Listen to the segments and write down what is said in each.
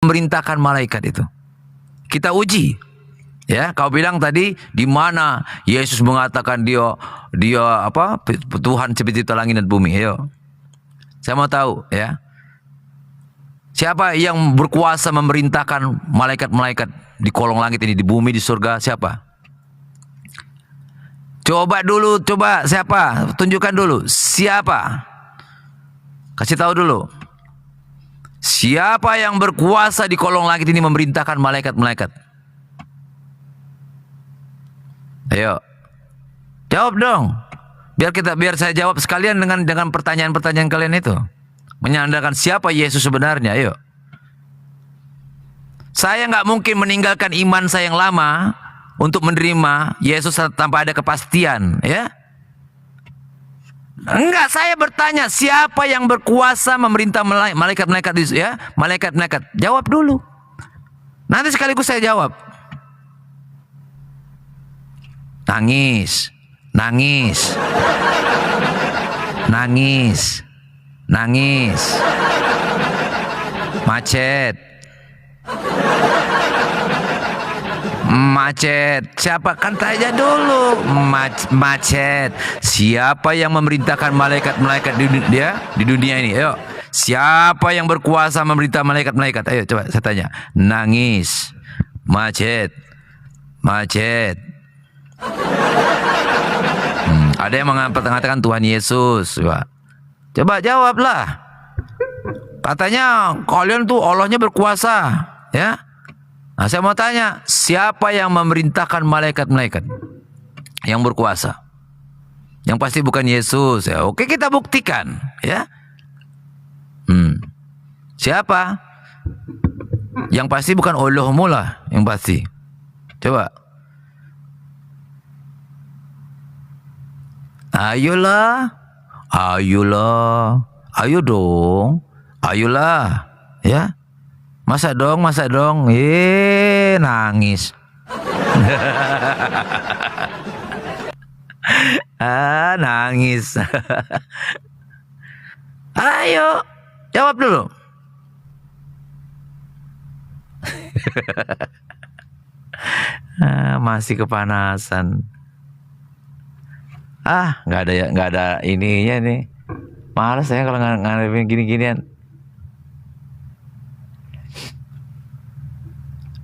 memerintahkan malaikat itu. Kita uji. Ya, kau bilang tadi di mana Yesus mengatakan dia apa? Tuhan pencipta langit dan bumi. Ayo. Saya mau tahu, ya. Siapa yang berkuasa memerintahkan malaikat-malaikat di kolong langit ini, di bumi, di surga? Siapa? Coba siapa? Tunjukkan dulu. Siapa? Kasih tahu dulu. Siapa yang berkuasa di kolong langit ini memerintahkan malaikat-malaikat? Ayo. Jawab dong. Biar saya jawab sekalian dengan pertanyaan-pertanyaan kalian itu. Menyandarkan siapa Yesus sebenarnya. Ayo. Saya nggak mungkin meninggalkan iman saya yang lama untuk menerima Yesus tanpa ada kepastian, ya. Enggak, saya bertanya siapa yang berkuasa memerintah malaikat-malaikat, ya, malaikat-malaikat. Jawab dulu. Nanti sekaligus saya jawab. Nangis, nangis, nangis, nangis, macet, macet. Siapa? Kan tanya dulu. Macet. Siapa yang memerintahkan malaikat-malaikat di dunia ini? Ayo. Siapa yang berkuasa memerintah malaikat-malaikat? Ayo coba saya tanya. Nangis, macet, macet. Ada yang mengatakan Tuhan Yesus. Coba jawablah. Katanya kalian tuh Allahnya berkuasa, ya. Nah, saya mau tanya, siapa yang memerintahkan malaikat-malaikat yang berkuasa? Yang pasti bukan Yesus, ya. Oke, kita buktikan, ya. Siapa? Yang pasti bukan Allahmu lah, yang pasti. Coba. Ayolah, ayolah, ayo dong, ayolah, ya. Masa dong, nangis. Nangis. Ayo, jawab dulu. Masih kepanasan. Nggak ada ininya nih. Males saya kalau ngadepin gini-ginian.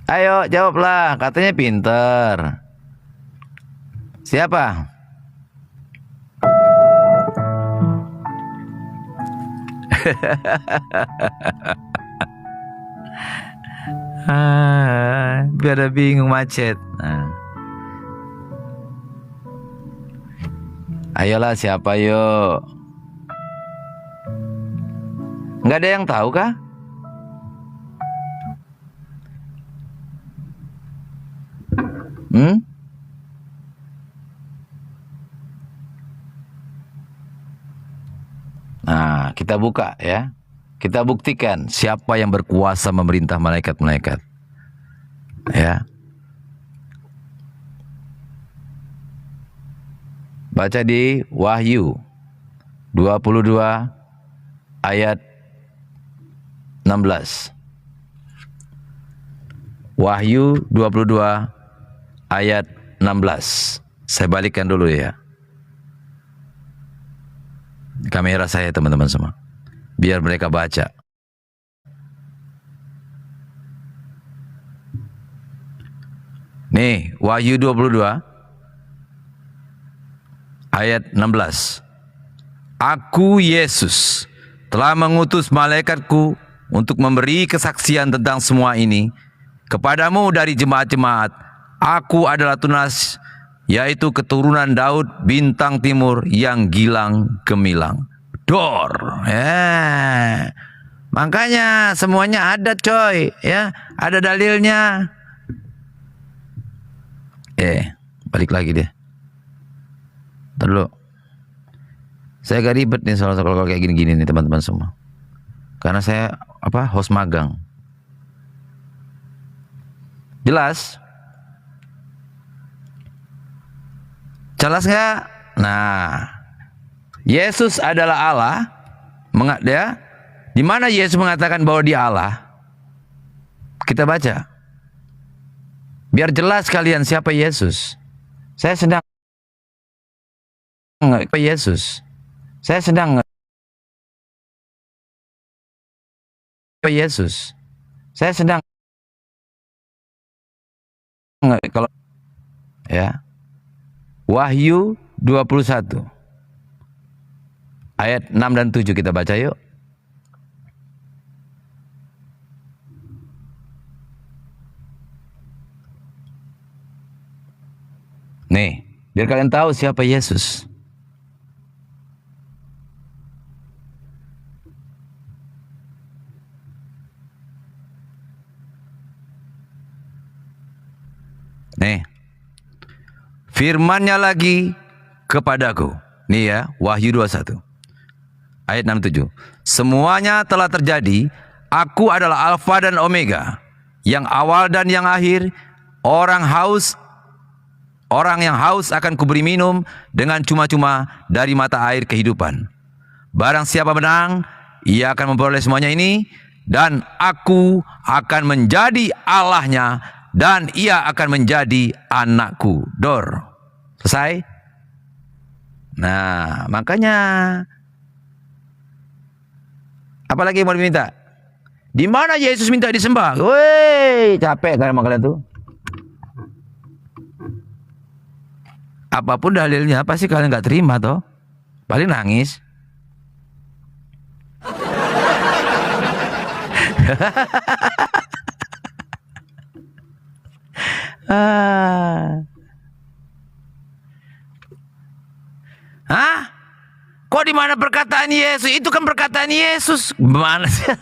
Ayo jawablah, katanya pinter. Siapa? Biar bingung macet. Ayolah, siapa yuk? Nggak ada yang tahu kah? Nah, kita buka, ya. Kita buktikan siapa yang berkuasa memerintah malaikat-malaikat. Ya. Baca di Wahyu 22 ayat 16. Wahyu 22 ayat 16. Saya balikkan dulu, ya. Kamera saya, teman-teman semua. Biar mereka baca. Nih, Wahyu 22 ayat 16. Aku Yesus telah mengutus malaikatku untuk memberi kesaksian tentang semua ini kepadamu dari jemaat-jemaat. Aku adalah tunas, yaitu keturunan Daud bintang timur yang gilang gemilang. Dor. Makanya semuanya ada, coy, ya. Ada dalilnya. Balik lagi deh. Terlalu. Saya gak ribet nih soal kalau kayak gini-gini nih, teman-teman semua. Karena saya host magang. Jelas? Jelas nggak? Nah, Yesus adalah Allah. Di mana Yesus mengatakan bahwa dia Allah? kita baca. Biar jelas kalian siapa Yesus. Saya sedang Yesus. Saya sedang Yesus. Saya sedang kalau ya. Wahyu 21 ayat 6 dan 7 kita baca yuk. Nih, biar kalian tahu siapa Yesus. Nih, firman-Nya lagi kepadaku. Nih ya, Wahyu 21 ayat 67. Semuanya telah terjadi. Aku adalah Alfa dan Omega, yang awal dan yang akhir. Orang yang haus akan kuberi minum dengan cuma-cuma dari mata air kehidupan. Barang siapa menang, ia akan memperoleh semuanya ini, dan aku akan menjadi Allahnya, dan ia akan menjadi anakku. Dor. Selesai? Nah, makanya apalagi yang mau diminta? Di mana Yesus minta disembah? Woi, capek kan sama kalian tuh? Apapun dalilnya pasti kalian nggak terima toh? Paling nangis. Hah? Kok di mana perkataan Yesus? Itu kan perkataan Yesus. Gimana sih?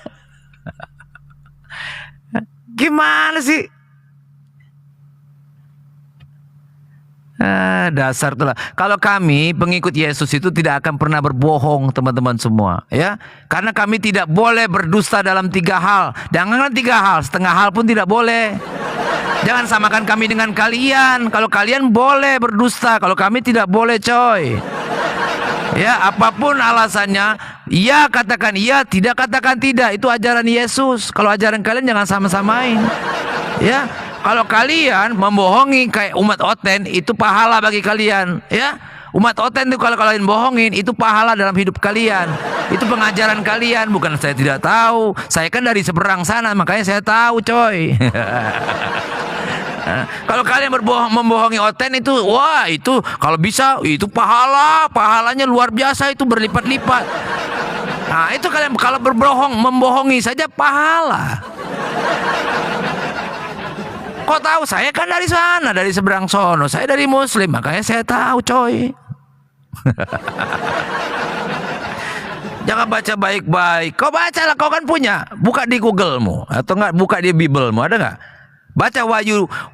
Gimana sih? Dasar itulah. Kalau kami pengikut Yesus itu tidak akan pernah berbohong, teman-teman semua, ya. Karena kami tidak boleh berdusta dalam 3 hal. Jangan 3 hal, setengah hal pun tidak boleh. Jangan samakan kami dengan kalian. Kalau kalian boleh berdusta, kalau kami tidak boleh, coy. Ya, apapun alasannya, ya katakan iya, tidak katakan tidak. Itu ajaran Yesus. Kalau ajaran kalian jangan sama-samain. Ya. Kalau kalian membohongi kayak umat Oten, itu pahala bagi kalian, ya. Umat Oten itu kalau kalian bohongin, itu pahala dalam hidup kalian. Itu pengajaran kalian, bukan saya tidak tahu. Saya kan dari seberang sana, makanya saya tahu, coy. Kalau kalian membohongi Oten itu, wah itu kalau bisa itu pahalanya luar biasa, itu berlipat-lipat. Nah, itu kalian kalau membohongi saja pahala. Kok tahu? Saya kan dari sana, dari seberang sono. Saya dari Muslim, makanya saya tahu, coy. Jangan baca baik-baik. Kau bacalah, kau kan punya. Buka di Google-mu atau enggak buka di Bible-mu, ada enggak? Baca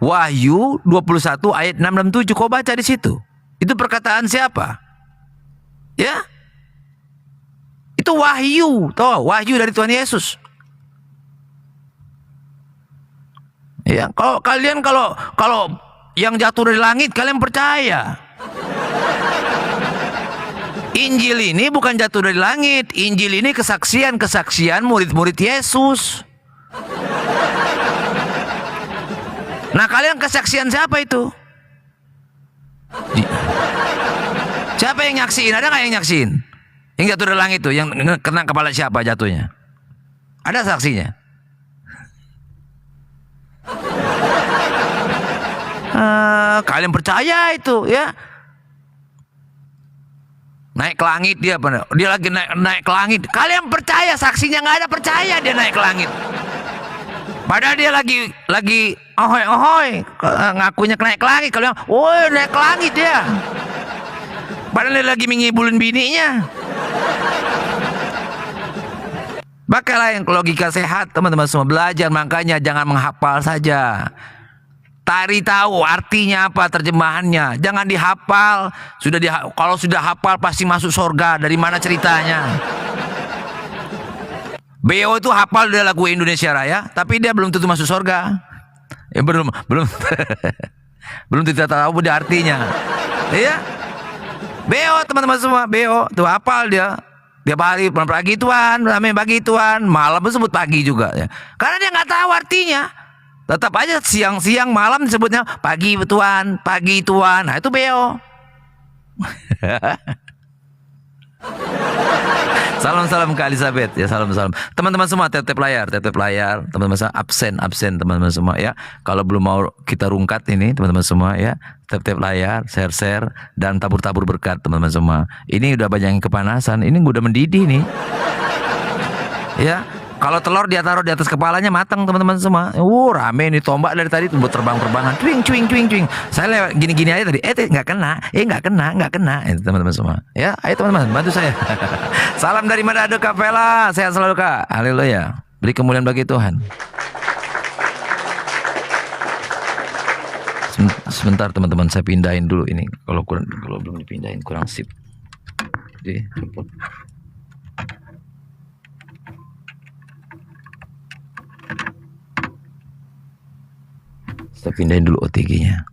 Wahyu 21 ayat 6 dan 7. Kau baca di situ. Itu perkataan siapa? Ya? Itu wahyu, toh, wahyu dari Tuhan Yesus. Ya, kalau kalian kalau yang jatuh dari langit kalian percaya. Injil ini bukan jatuh dari langit. Injil ini kesaksian murid-murid Yesus. Nah, kalian kesaksian siapa itu? Siapa yang nyaksiin? Ada nggak yang nyaksiin? Yang jatuh dari langit itu, yang kena kepala siapa jatuhnya? Ada saksinya? Kalian percaya itu, ya? Naik ke langit dia lagi naik ke langit. Kalian percaya, saksinya nggak ada, percaya dia naik ke langit. Padahal dia lagi ohoy ngakunya naik ke langit. Kalian, woi naik ke langit dia. Padahal dia lagi mengibulin bininya. Pakailah yang logika sehat, teman-teman semua. Belajar, makanya jangan menghafal saja. Cari tahu artinya apa, terjemahannya. Jangan dihafal. Kalau sudah hafal pasti masuk surga. Dari mana ceritanya? BO itu hafal dia lagu Indonesia Raya, tapi dia belum tentu masuk surga. Ya belum belum tidak tahu dia artinya. Iya? BO teman-teman semua, BO tuh hafal dia. Tiap hari pagi Tuhan, rame pagi Tuhan, malam sebut pagi juga ya. Karena dia nggak tahu artinya. Tetap aja siang-siang malam disebutnya pagi Tuhan, pagi Tuhan. Nah itu beo. Salam-salam ke Elizabeth ya, salam-salam. Teman-teman semua tap layar, teman-teman semua absen teman-teman semua ya. Kalau belum mau kita rungkat ini teman-teman semua ya, tap layar, share dan tabur-tabur berkat teman-teman semua. Ini udah banyak yang kepanasan, ini udah mendidih nih. Ya, kalau telur dia taruh di atas kepalanya matang teman-teman semua. Rame nih tombak dari tadi tuh terbang-terbangan. Cuing. Saya lewat gini-gini aja tadi. Nggak kena. Itu teman-teman semua. Ya, ayo teman-teman bantu saya. Salam dari Manado Kapela. Sehat selalu Kak. Haleluya. Beri kemuliaan bagi Tuhan. Sebentar teman-teman, saya pindahin dulu ini. Kalau belum dipindahin kurang sip. Jadi, saya pindahin dulu OTG-nya.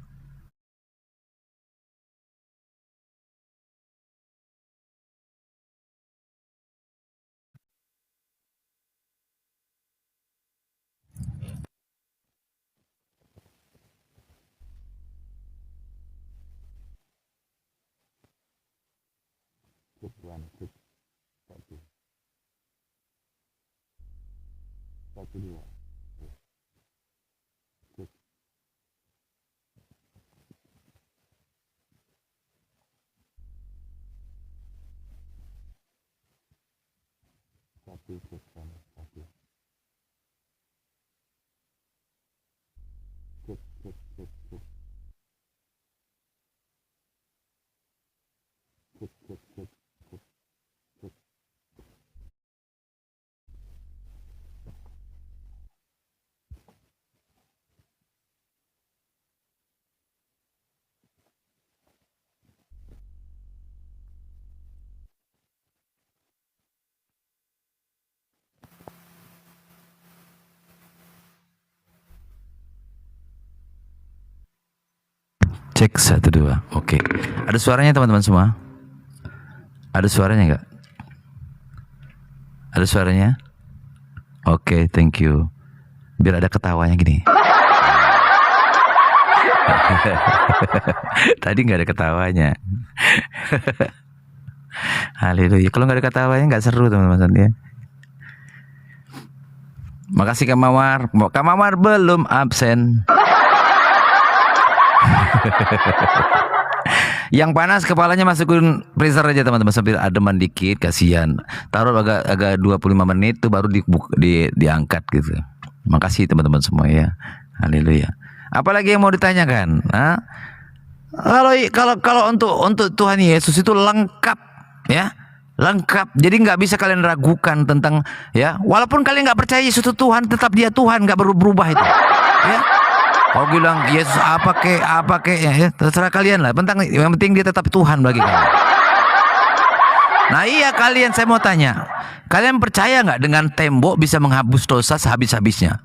Cek 1 2. Oke. Ada suaranya teman-teman semua? Ada suaranya enggak? Ada suaranya? Oke, thank you. Biar ada ketawanya gini. Tadi nggak ada ketawanya. Haleluya. Kalau nggak ada ketawanya nggak seru teman-teman ya. Makasih Kak Mawar. Kak Mawar belum absen. Yang panas kepalanya masukin freezer aja teman-teman sambil ademan dikit, kasihan. Taruh agak 25 menit tuh baru diangkat gitu. Makasih teman-teman semua ya. Haleluya. Apalagi yang mau ditanyakan? Nah, kalau untuk Tuhan Yesus itu lengkap ya. Lengkap. Jadi nggak bisa kalian ragukan tentang ya. Walaupun kalian nggak percaya Yesus itu Tuhan, tetap dia Tuhan, nggak berubah itu. Ya. Kau bilang Yesus apa kek ya, terserah kalian lah. Yang penting dia tetap Tuhan bagi kalian. Nah iya kalian, saya mau tanya, kalian percaya nggak dengan tembok bisa menghapus dosa sehabis-habisnya?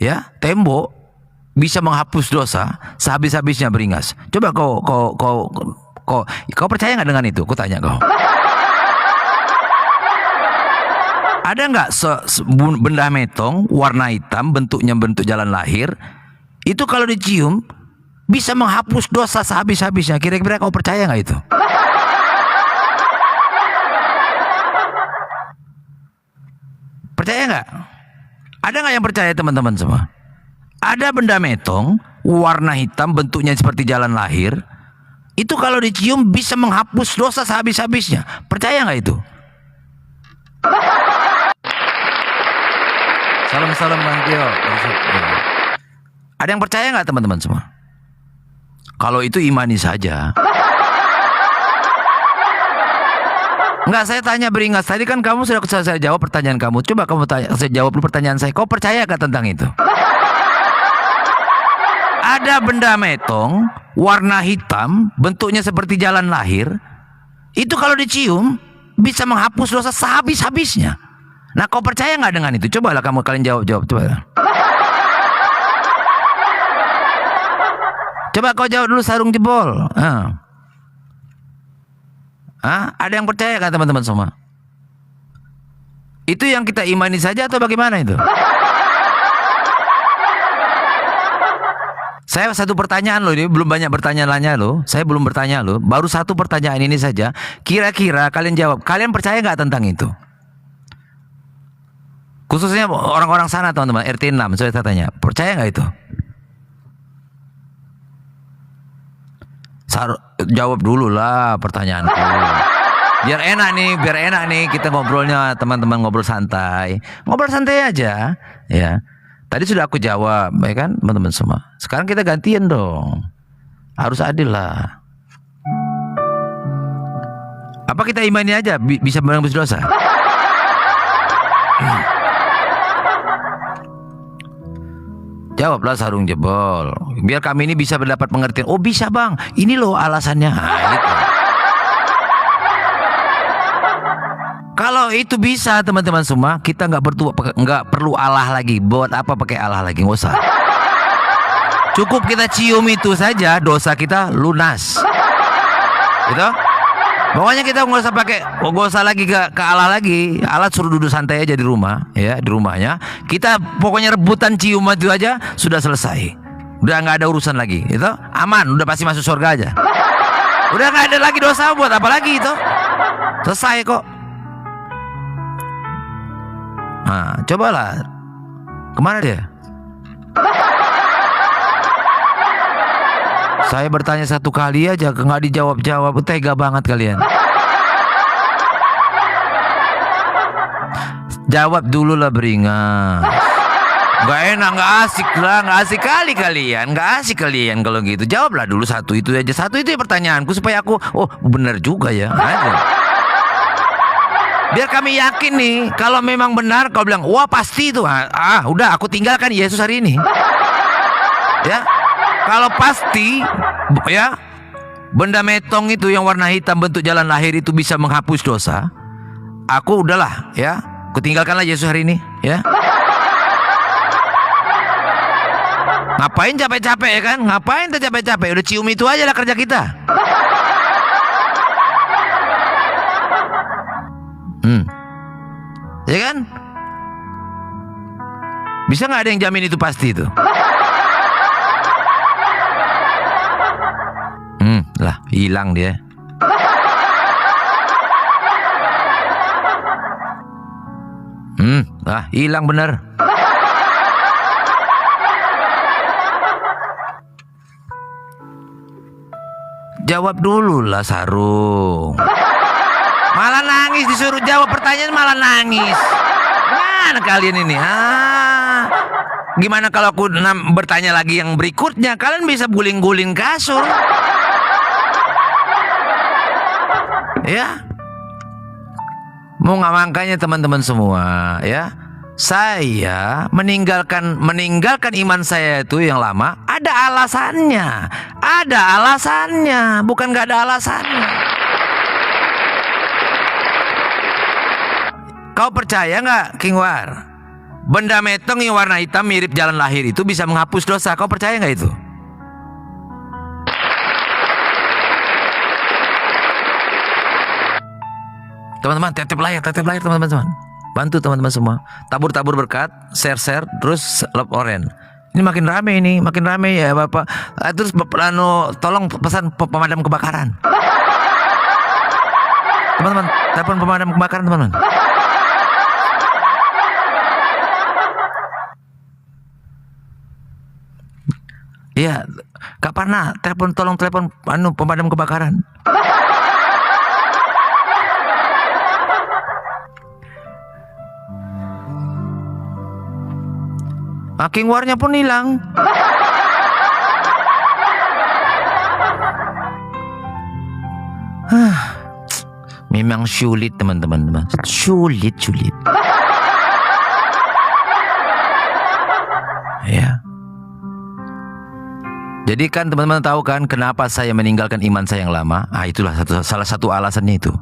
Ya, tembok bisa menghapus dosa sehabis-habisnya beringas. Coba kau percaya nggak dengan itu? Aku tanya kau. Ada nggak benda metong warna hitam bentuknya bentuk jalan lahir? Itu kalau dicium bisa menghapus dosa sehabis-habisnya. Kira-kira kau percaya nggak itu? Percaya nggak? Ada nggak yang percaya teman-teman semua? Ada benda metong warna hitam bentuknya seperti jalan lahir. Itu kalau dicium bisa menghapus dosa sehabis-habisnya. Percaya nggak itu? Salam Bang Tio. Ada yang percaya nggak teman-teman semua? Kalau itu imani saja. Enggak, saya tanya beringas. Tadi kan kamu sudah saya jawab pertanyaan kamu. Coba kamu tanya, saya jawab dulu pertanyaan saya. Kau percaya nggak tentang itu? Ada benda metong warna hitam bentuknya seperti jalan lahir. Itu kalau dicium bisa menghapus dosa sehabis-habisnya. Nah, kau percaya nggak dengan itu? Cobalah kalian jawab. Coba kau jawab dulu sarung jebol. Ada yang percaya kan teman-teman semua? Itu yang kita imani saja atau bagaimana itu? Saya satu pertanyaan loh, ini belum banyak bertanya-tanya loh. Saya belum bertanya loh, baru satu pertanyaan ini saja. Kira-kira kalian jawab, kalian percaya nggak tentang itu? Khususnya orang-orang sana teman-teman, RT 6, saya tanya, percaya nggak itu? Jawab dulu lah pertanyaanku. Biar enak nih kita ngobrolnya, teman-teman, ngobrol santai aja, ya. Tadi sudah aku jawab, ya kan, teman-teman semua. Sekarang kita gantian dong, harus adil lah. Apa kita imani aja bisa menembus dosa? Jawablah sarung jebol, biar kami ini bisa mendapat pengertian. Oh bisa bang, ini loh alasannya. Gitu. Kalau itu bisa teman-teman semua, kita nggak perlu Allah lagi. Buat apa pakai Allah lagi? Nggak usah. Cukup kita cium itu saja, dosa kita lunas. Gitu? Pokoknya kita nggak usah lagi ke Allah lagi. Allah suruh duduk santai aja di rumah, ya, di rumahnya. Kita pokoknya rebutan cium itu aja sudah selesai. Udah nggak ada urusan lagi, itu aman. Udah pasti masuk surga aja. Udah nggak ada lagi dosa, buat apa lagi itu? Selesai kok. Nah, cobalah. Kemana dia? Saya bertanya satu kali aja, nggak dijawab-jawab. Tega banget kalian. Jawab dulu lah, beringas. Nggak enak, nggak asik lah, nggak asik kali kalian, nggak asik kalian kalau gitu. Jawablah dulu satu itu aja, satu itu ya pertanyaanku supaya aku, oh benar juga ya. Aja. Biar kami yakin nih, kalau memang benar kau bilang, wah pasti itu. Udah aku tinggalkan Yesus hari ini. Ya. Kalau pasti, ya, benda metong itu yang warna hitam bentuk jalan lahir itu bisa menghapus dosa. Aku udahlah, ya, aku tinggalkanlah Yesus hari ini, ya. Ngapain capek-capek ya kan? Ngapain tuh capek-capek? Udah cium itu aja lah kerja kita. Ya kan? Bisa nggak ada yang jamin itu pasti itu? Lah hilang dia. Lah hilang bener. Jawab dulu lah sarung. Malah nangis, disuruh jawab pertanyaan malah nangis. Gimana kalian ini? Gimana kalau aku bertanya lagi yang berikutnya? Kalian bisa guling-guling kasur. Ya, mau nggak, makanya teman-teman semua, ya, saya meninggalkan iman saya itu yang lama ada alasannya, bukan nggak ada alasannya. Kau percaya nggak, King War? Benda metong yang warna hitam mirip jalan lahir itu bisa menghapus dosa. Kau percaya nggak itu? Teman-teman, tetep layar teman-teman. Bantu teman-teman semua. Tabur-tabur berkat, share, terus love oren. Ini makin rame ya Bapak. Terus tolong pesan pemadam kebakaran. Teman-teman, telepon pemadam kebakaran teman-teman. Iya, Kak Parna, tolong telepon pemadam kebakaran. King Warnya pun hilang. Memang sulit teman-teman. Sulit. Ya. Jadi kan teman-teman tahu kan kenapa saya meninggalkan iman saya yang lama? Itulah salah satu alasannya itu.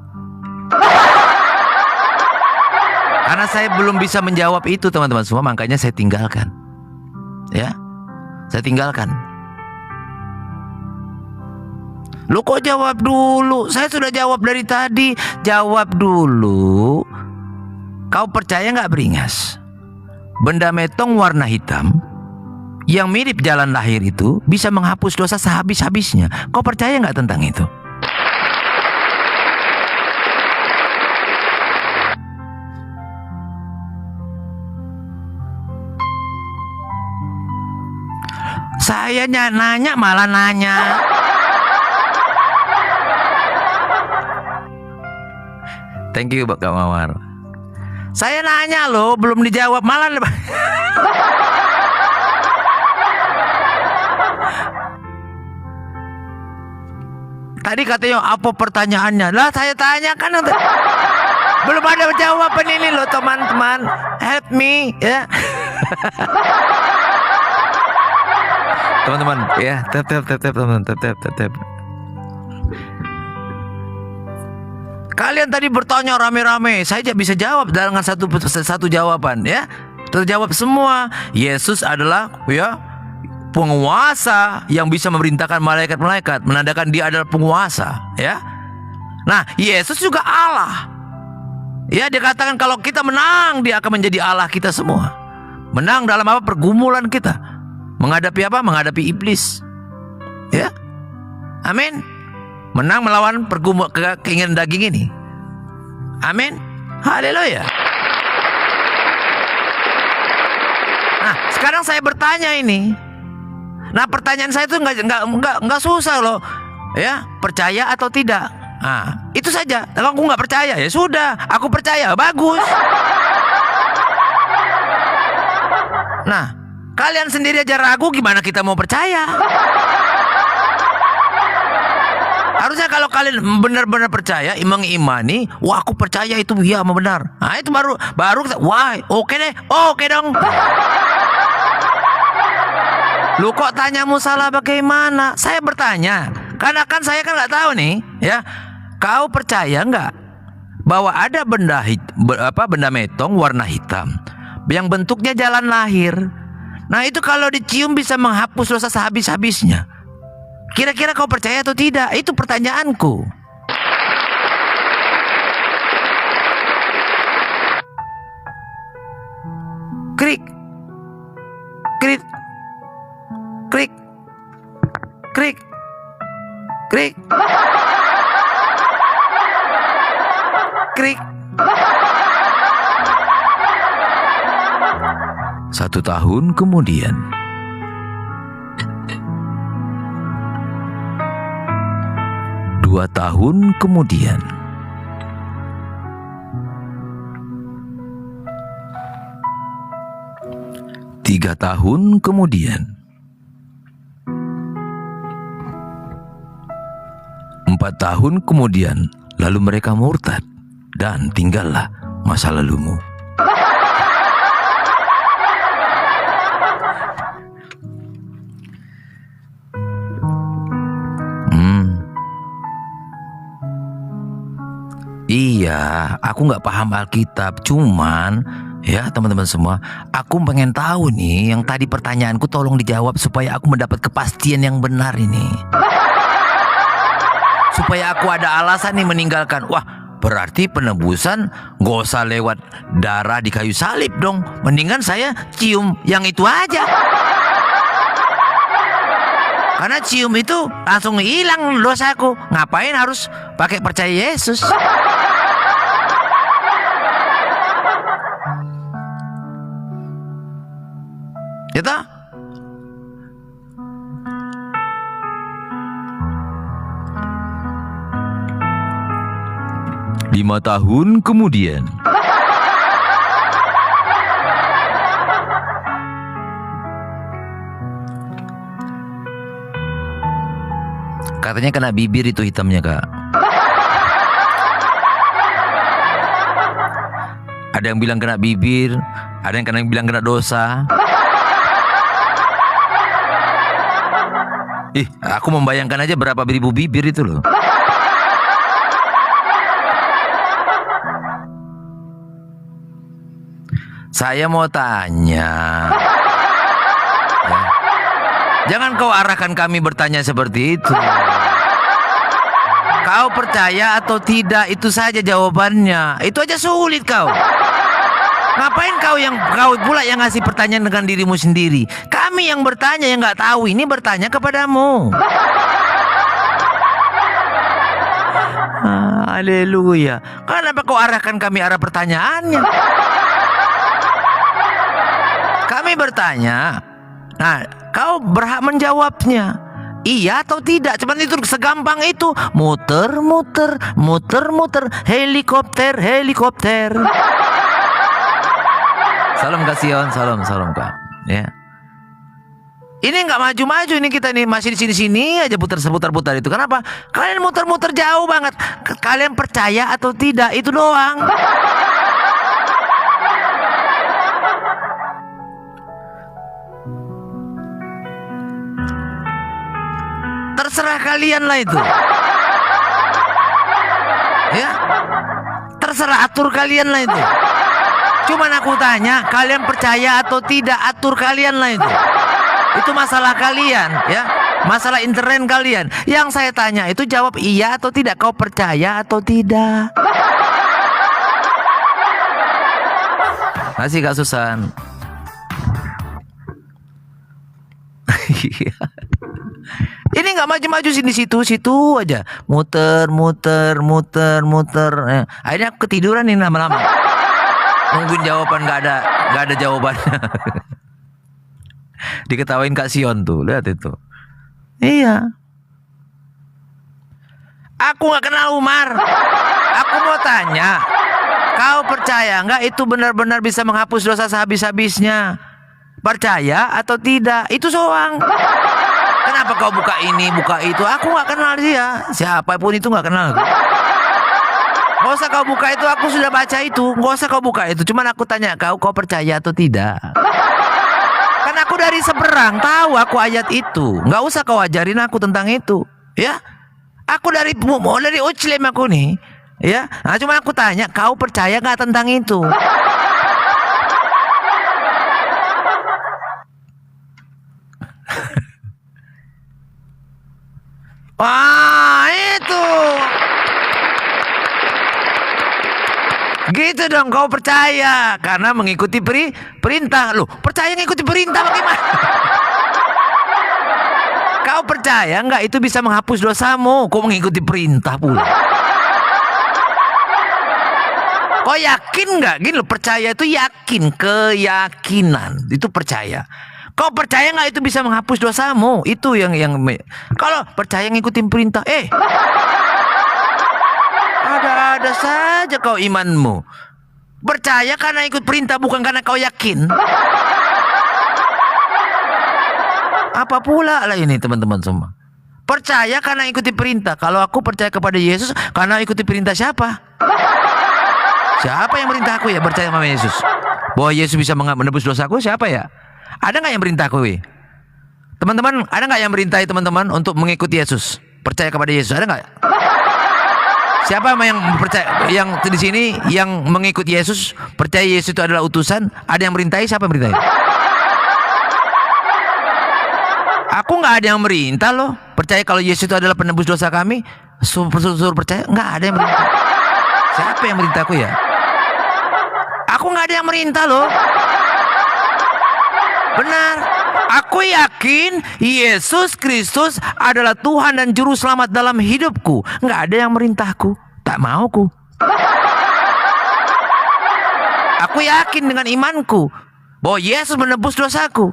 Karena saya belum bisa menjawab itu teman-teman semua, makanya saya tinggalkan. Ya, saya tinggalkan. Lu kok jawab dulu? Saya sudah jawab dari tadi. Jawab dulu. Kau percaya nggak, beringas? Benda metong warna hitam yang mirip jalan lahir itu bisa menghapus dosa sehabis-habisnya. Kau percaya nggak tentang itu? Saya nanya malah nanya. Thank you Kak Mawar. Saya nanya loh, belum dijawab malah. Tadi katanya apa pertanyaannya? Lah saya tanya kan belum ada jawaban ini loh teman-teman. Help me ya. Teman-teman ya, tap teman, tap. Kalian tadi bertanya rame-rame, saya tidak bisa jawab dengan satu jawaban ya. Terjawab semua. Yesus adalah ya penguasa yang bisa memerintahkan malaikat-malaikat, menandakan dia adalah penguasa ya. Nah, Yesus juga Allah. Ya, dikatakan kalau kita menang, dia akan menjadi Allah kita semua. Menang dalam apa? Pergumulan kita. Menghadapi apa? Menghadapi iblis. Ya. Amin. Menang melawan keinginan daging ini. Amin. Haleluya. Nah, sekarang saya bertanya ini. Nah, pertanyaan saya itu nggak susah loh. Ya, percaya atau tidak? Nah, itu saja. Kalau aku nggak percaya, ya sudah. Aku percaya, bagus. Nah, kalian sendiri aja ragu, gimana kita mau percaya? Harusnya kalau kalian benar-benar percaya, mengimani, wah aku percaya itu ya benar. Nah itu baru wah oke deh, oke dong. Lu kok tanyamu salah bagaimana? Saya bertanya, karena kan saya kan nggak tahu nih, ya. Kau percaya nggak bahwa ada benda metong warna hitam yang bentuknya jalan lahir? Nah itu kalau dicium bisa menghapus dosa sehabis-habisnya. Kira-kira kau percaya atau tidak? Itu pertanyaanku. Krik. Krik. Krik. Krik. Krik. Krik. 1 tahun kemudian. 2 tahun kemudian. 3 tahun kemudian. 4 tahun kemudian. Lalu mereka murtad dan tinggallah masa lalumu. Iya, aku nggak paham Alkitab, cuman ya teman-teman semua, aku pengen tahu nih yang tadi pertanyaanku tolong dijawab supaya aku mendapat kepastian yang benar ini. Supaya aku ada alasan nih meninggalkan. Wah, berarti penebusan gak usah lewat darah di kayu salib dong. Mendingan saya cium yang itu aja. Karena cium itu langsung hilang dosaku. Ngapain harus pakai percaya Yesus? Gitu? Lima tahun kemudian. Katanya kena bibir itu hitamnya, Kak. Ada yang bilang kena bibir, ada yang bilang kena dosa. Aku membayangkan aja berapa ribu bibir itu loh. Saya mau tanya. Ya. Jangan kau arahkan kami bertanya seperti itu. Kau percaya atau tidak, itu saja jawabannya. Itu aja sulit kau. Ngapain kau pula yang ngasih pertanyaan dengan dirimu sendiri? Kami Kami yang bertanya, yang nggak tahu ini bertanya kepadamu. Haleluya. Kenapa kau arahkan kami arah pertanyaannya? Kami bertanya. Nah, kau berhak menjawabnya. Iya atau tidak? Cuman itu segampang itu. Muter-muter, muter-muter, helikopter, helikopter. Salam Kasion, salam Kak. Ya. Ini nggak maju-maju, ini kita nih masih di sini-sini aja putar-putar itu. Kenapa? Kalian muter-muter jauh banget. Kalian percaya atau tidak? Itu doang. Terserah kalian lah itu. Ya. Terserah atur kalian lah itu. Cuman aku tanya, kalian percaya atau tidak? Atur kalian lah itu. Itu masalah kalian, ya. Masalah intern kalian. Yang saya tanya itu jawab iya atau tidak. Kau percaya atau tidak? Masih Kak Susan. Ini nggak maju-maju sini situ aja. Muter. Akhirnya aku ketiduran nih lama-lama. Mungkin jawaban nggak ada jawabannya. Diketawain Kak Sion tuh, lihat itu. Iya. Aku nggak kenal Umar. Aku mau tanya, kau percaya nggak itu benar-benar bisa menghapus dosa sehabis-habisnya? Percaya atau tidak? Itu soang. Kenapa kau buka ini, buka itu? Aku nggak kenal dia. Siapapun itu nggak kenal. Nggak usah kau buka itu, aku sudah baca itu. Nggak usah kau buka itu. Cuman aku tanya kau percaya atau tidak? Kan aku dari seberang tahu aku ayat itu. Nggak usah kau ajarin aku tentang itu, ya. Aku dari Uclem aku nih, ya. Nah, cuma aku tanya, kau percaya nggak tentang itu? Wah, itu. Gitu dong, kau percaya karena mengikuti perintah. Loh, percaya ngikuti perintah bagaimana? Kau percaya nggak itu bisa menghapus dosamu? Kau mengikuti perintah pula. Kau yakin nggak? Gini loh, percaya itu yakin, keyakinan itu percaya. Kau percaya nggak itu bisa menghapus dosamu? Itu yang kalau percaya ngikutin perintah, ada saja kau imanmu. Percaya karena ikut perintah bukan karena kau yakin. Apa pula lah ini teman-teman semua. Percaya karena ikuti perintah. Kalau aku percaya kepada Yesus karena ikuti perintah siapa? Siapa yang merintah aku ya percaya sama Yesus? Bahwa Yesus bisa menebus dosaku, siapa ya? Ada nggak yang merintah aku? Teman-teman, ada nggak yang merintahi teman-teman untuk mengikuti Yesus? Percaya kepada Yesus, ada nggak? Siapa yang percaya, yang di sini yang mengikuti Yesus, percaya Yesus itu adalah utusan? Ada yang merintahi? Siapa yang merintahi? Aku nggak ada yang merintah loh. Percaya kalau Yesus itu adalah penebus dosa kami. Suruh percaya? Nggak ada yang merintah. Siapa yang merintah aku ya? Aku nggak ada yang merintah loh. Benar. Aku yakin Yesus Kristus adalah Tuhan dan Juru Selamat dalam hidupku. Nggak ada yang merintahku. Tak mauku. Aku yakin dengan imanku bahwa Yesus menebus dosaku.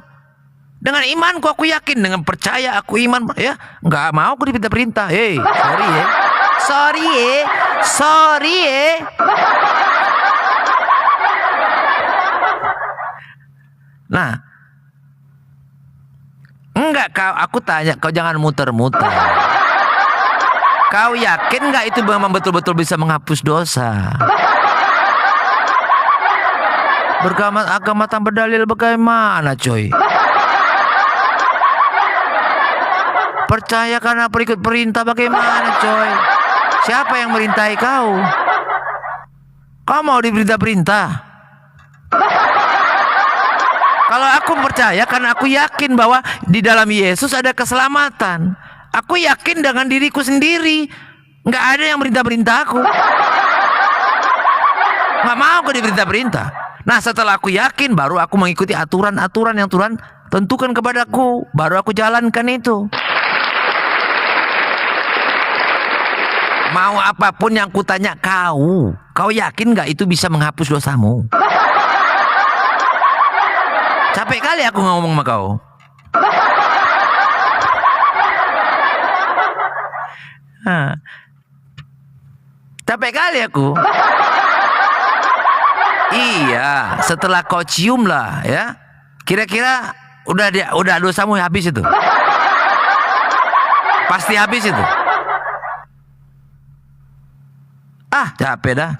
Dengan imanku aku yakin, dengan percaya aku iman, ya. Nggak mau aku diperintah. Hey, sorry. Nah, enggak, aku tanya, kau jangan muter-muter. Kau yakin nggak itu memang betul-betul bisa menghapus dosa? Agama tanpa dalil bagaimana, coy? Percaya karena perikut perintah bagaimana, coy? Siapa yang merintahi kau? Kau mau diperintah-perintah? Kalau aku percaya karena aku yakin bahwa di dalam Yesus ada keselamatan. Aku yakin dengan diriku sendiri. Nggak ada yang perintah-perintah aku. Nggak mau aku diperintah-perintah. Nah, setelah aku yakin baru aku mengikuti aturan-aturan yang Tuhan tentukan kepadaku, baru aku jalankan itu. Mau apapun yang kutanya kau yakin gak itu bisa menghapus dosamu? Capek kali aku ngomong sama kau. Capek kali aku. Iya, setelah kau cium lah ya. Kira-kira udah dosamu habis itu. Pasti habis itu. Capek dah.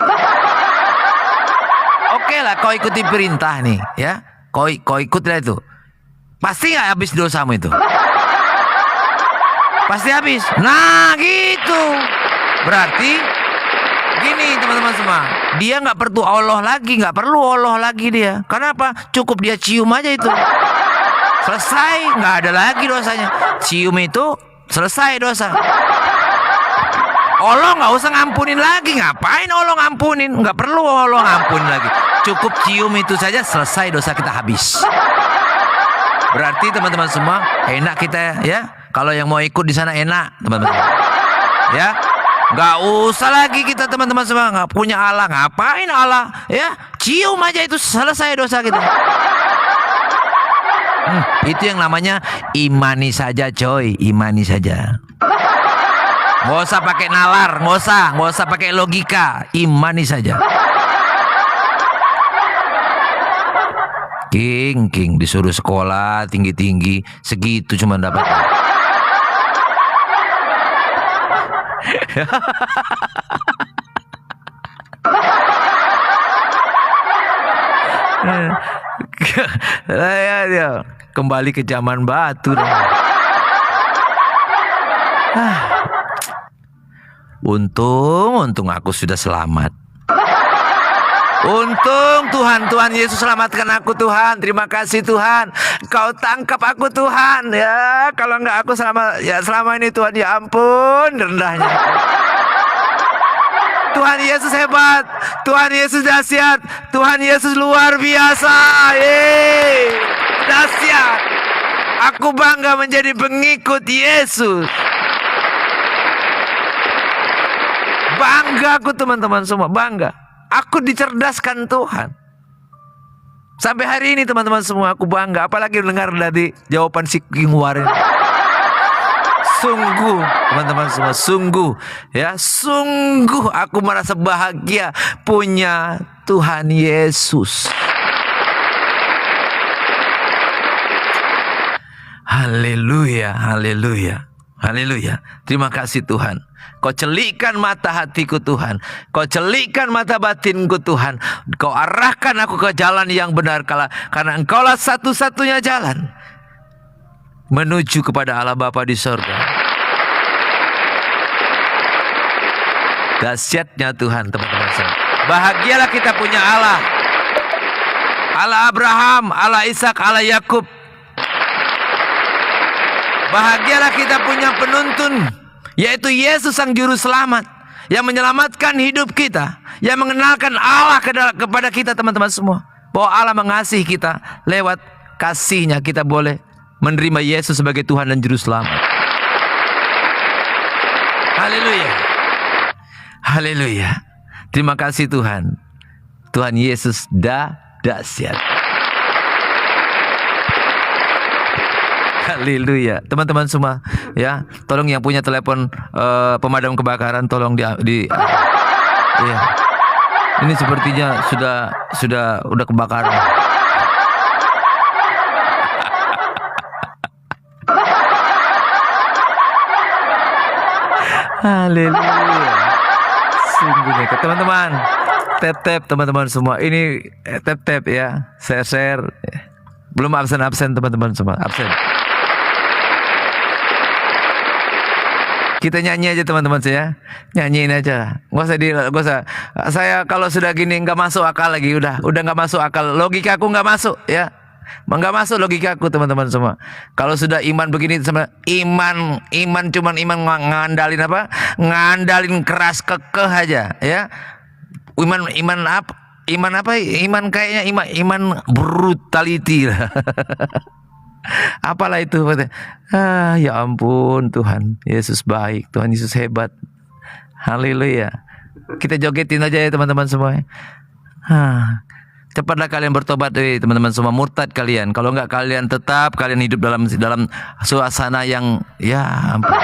Oke lah, kau ikuti perintah nih ya. Kau ikutlah itu. Pasti gak habis dosamu itu? Pasti habis. Nah gitu. Berarti gini teman-teman semua, dia nggak perlu Allah lagi dia. Kenapa? Cukup dia cium aja itu, selesai, nggak ada lagi dosanya. Cium itu selesai dosa. Allah nggak usah ngampunin lagi. Ngapain Allah ngampunin? Nggak perlu Allah ngampunin lagi. Cukup cium itu saja selesai, dosa kita habis. Berarti teman-teman semua enak kita ya. Kalau yang mau ikut di sana enak teman-teman. Ya. Nggak usah lagi kita teman-teman semua nggak punya Allah. Ngapain Allah? Ya, cium aja itu selesai dosa kita. Itu yang namanya imani saja, coy. Imani saja. Nggak usah pakai nalar, nggak usah pakai logika. Imani saja. King disuruh sekolah tinggi-tinggi, segitu cuma dapat. Dia kembali ke zaman batu. Untung aku sudah selamat. Untung Tuhan Yesus selamatkan aku Tuhan. Terima kasih Tuhan. Kau tangkap aku Tuhan ya. Kalau enggak aku selama ini Tuhan, ya ampun rendahnya. Tuhan Yesus hebat. Tuhan Yesus dahsyat. Tuhan Yesus luar biasa. Dahsyat. Aku bangga menjadi pengikut Yesus. Bangga aku teman-teman semua, bangga. Aku dicerdaskan Tuhan. Sampai hari ini teman-teman semua aku bangga. Apalagi dengar dari jawaban si King Warren. Sungguh teman-teman semua, sungguh aku merasa bahagia punya Tuhan Yesus. Haleluya, haleluya, haleluya. Terima kasih Tuhan. Kau celikkan mata hatiku Tuhan. Kau celikkan mata batinku Tuhan. Kau arahkan aku ke jalan yang benar. Karena Engkaulah satu-satunya jalan menuju kepada Allah Bapa di sorga. Dahsyatnya Tuhan teman-teman semua. Bahagialah kita punya Allah. Allah Abraham, Allah Ishak, Allah Yakub. Bahagialah kita punya penuntun, yaitu Yesus sang juru selamat, yang menyelamatkan hidup kita, yang mengenalkan Allah kepada kita teman-teman semua. Bahwa Allah mengasihi kita, lewat kasih-Nya kita boleh menerima Yesus sebagai Tuhan dan juru selamat. Haleluya. Haleluya. Terima kasih Tuhan. Tuhan Yesus dahsyat. Haleluya. Teman-teman semua ya, tolong yang punya telepon pemadam kebakaran tolong iya. Ini sepertinya sudah kebakaran. Haleluya. Sungguh nekat teman-teman. Tap teman-teman semua. Ini tap ya. Share. Belum absen teman-teman semua. Absen. Kita nyanyi aja teman-teman saya, nyanyiin aja, nggak usah. Saya kalau sudah gini nggak masuk akal lagi, udah nggak masuk akal, logika aku nggak masuk ya, nggak masuk logika aku teman-teman semua. Kalau sudah iman begini, sama iman cuman iman ngandalin apa? Ngandalin keras kekeh aja ya. Iman apa? Iman kayaknya iman brutality lah. Apalah itu? Ah, ya ampun, Tuhan Yesus baik, Tuhan Yesus hebat. Haleluya. Kita jogetin aja ya teman-teman semua. Cepatlah kalian bertobat, teman-teman semua, murtad kalian. Kalau enggak kalian tetap kalian hidup dalam suasana yang ya ampun.